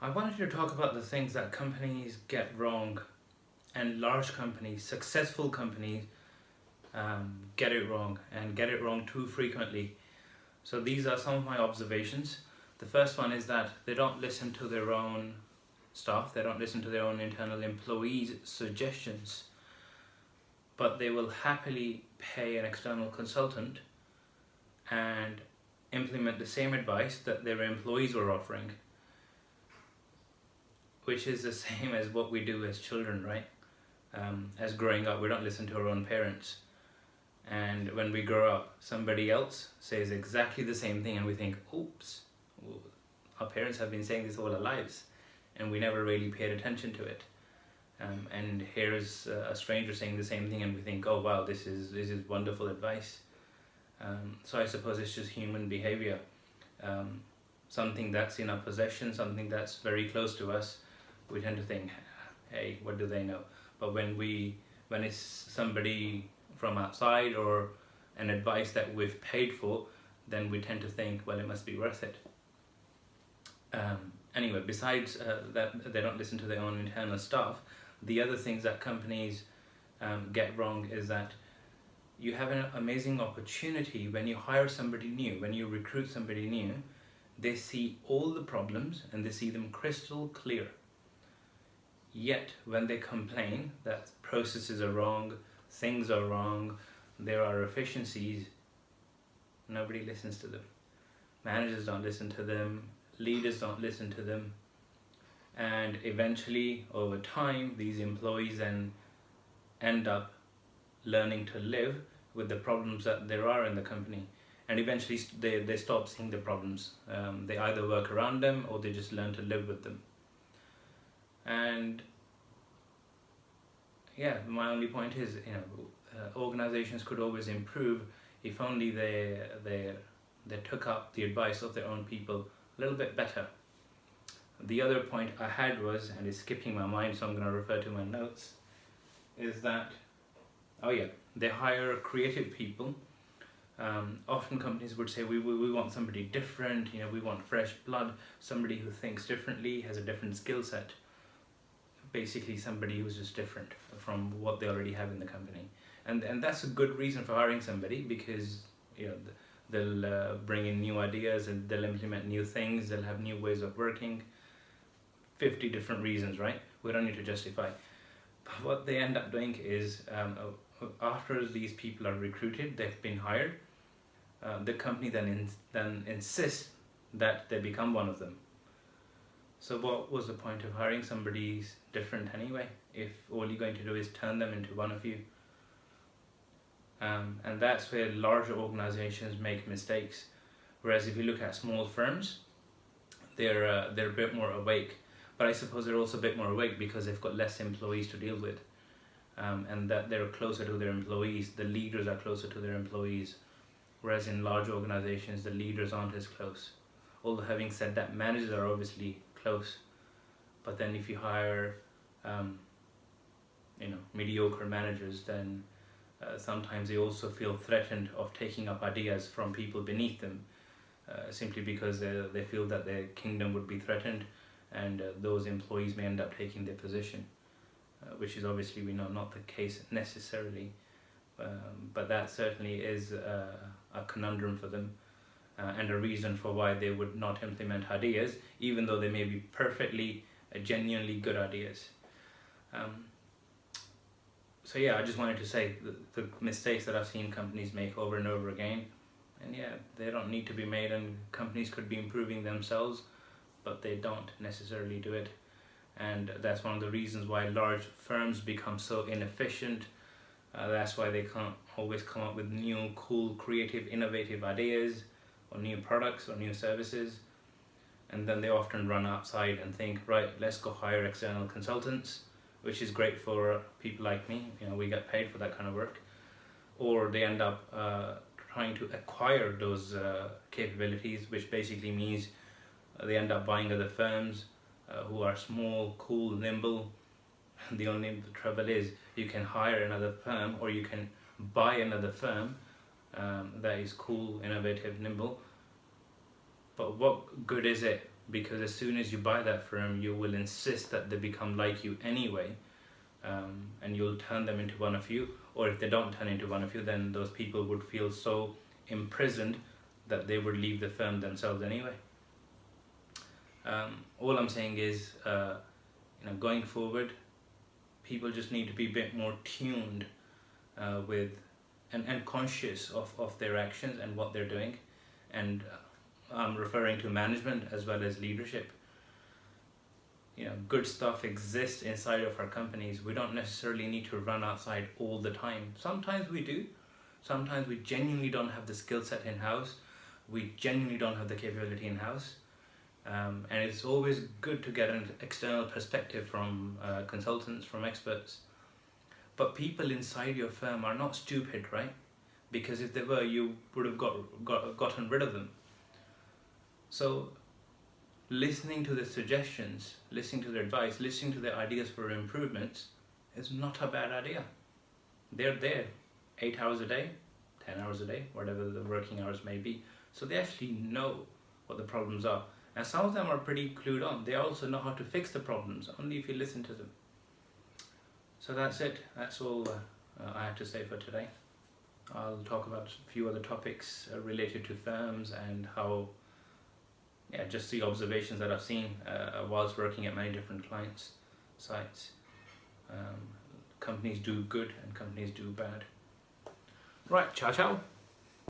I wanted to talk about the things that companies get wrong, and large companies, successful companies, get it wrong and get it wrong too frequently. So these are some of my observations. The first one is that they don't listen to their own staff, they don't listen to their own internal employees' suggestions, but they will happily pay an external consultant and implement the same advice that their employees were offering, which is the same as what we do as children, right? As growing up, we don't listen to our own parents. And when we grow up, somebody else says exactly the same thing and we think, oops, our parents have been saying this all our lives and we never really paid attention to it. And here's a stranger saying the same thing and we think, oh wow, this is wonderful advice. So I suppose it's just human behavior. Something that's in our possession, something that's very close to us, we tend to think, hey, what do they know? But when it's somebody from outside or an advice that we've paid for, then we tend to think, well, it must be worth it. Anyway, besides that they don't listen to their own internal staff, the other things that companies get wrong is that you have an amazing opportunity when you hire somebody new, when you recruit somebody new, they see all the problems and they see them crystal clear. Yet when they complain that processes are wrong, things are wrong, there are efficiencies, nobody listens to them. Managers don't listen to them, leaders don't listen to them, and eventually over time these employees then end up learning to live with the problems that there are in the company, and eventually they stop seeing the problems. They either work around them or they just learn to live with them. And yeah, my only point is, organizations could always improve if only they took up the advice of their own people a little bit better. The other point I had was, and it's skipping my mind, so I'm going to refer to my notes, is that, they hire creative people. Often companies would say, we want somebody different, we want fresh blood, somebody who thinks differently, has a different skill set. Basically somebody who's just different from what they already have in the company. And that's a good reason for hiring somebody, because they'll bring in new ideas and they'll implement new things, they'll have new ways of working. 50 different reasons, right? We don't need to justify. But what they end up doing is, after these people are recruited, they've been hired, the company then insists that they become one of them. So what was the point of hiring somebody different anyway, if all you're going to do is turn them into one of you? And that's where larger organizations make mistakes. Whereas if you look at small firms, they're a bit more awake. But I suppose they're also a bit more awake because they've got less employees to deal with. And that they're closer to their employees, the leaders are closer to their employees. Whereas in large organizations, the leaders aren't as close. Although having said that, managers are obviously close. But then if you hire mediocre managers, then sometimes they also feel threatened of taking up ideas from people beneath them, simply because they feel that their kingdom would be threatened, and those employees may end up taking their position, which is obviously, we know, not the case necessarily, but that certainly is a conundrum for them, and a reason for why they would not implement ideas, even though they may be perfectly, genuinely good ideas. So yeah, I just wanted to say the mistakes that I've seen companies make over and over again, and yeah, they don't need to be made, and companies could be improving themselves, but they don't necessarily do it. And that's one of the reasons why large firms become so inefficient. That's why they can't always come up with new, cool, creative, innovative ideas, or new products or new services. And then they often run outside and think, right, let's go hire external consultants, which is great for people like me, we get paid for that kind of work. Or they end up trying to acquire those capabilities, which basically means they end up buying other firms who are small, cool, nimble. The only trouble is you can hire another firm, or you can buy another firm that is cool, innovative, nimble. But what good is it because as soon as you buy that firm, you will insist that they become like you anyway, and you'll turn them into one of you. Or if they don't turn into one of you, then those people would feel so imprisoned that they would leave the firm themselves anyway. All I'm saying is, going forward, people just need to be a bit more tuned with and conscious of their actions and what they're doing. And I'm referring to management as well as leadership. Good stuff exists inside of our companies. We don't necessarily need to run outside all the time. Sometimes we do. Sometimes we genuinely don't have the skill set in-house. We genuinely don't have the capability in-house. And it's always good to get an external perspective from consultants, from experts. But people inside your firm are not stupid, right? Because if they were, you would have gotten rid of them. So listening to the suggestions, listening to their advice, listening to their ideas for improvements is not a bad idea. They're there 8 hours a day, 10 hours a day, whatever the working hours may be. So they actually know what the problems are. And some of them are pretty clued on. They also know how to fix the problems, only if you listen to them. So that's it. That's all I have to say for today. I'll talk about a few other topics related to firms and how, just the observations that I've seen whilst working at many different clients' sites. Companies do good and companies do bad. Right, ciao ciao.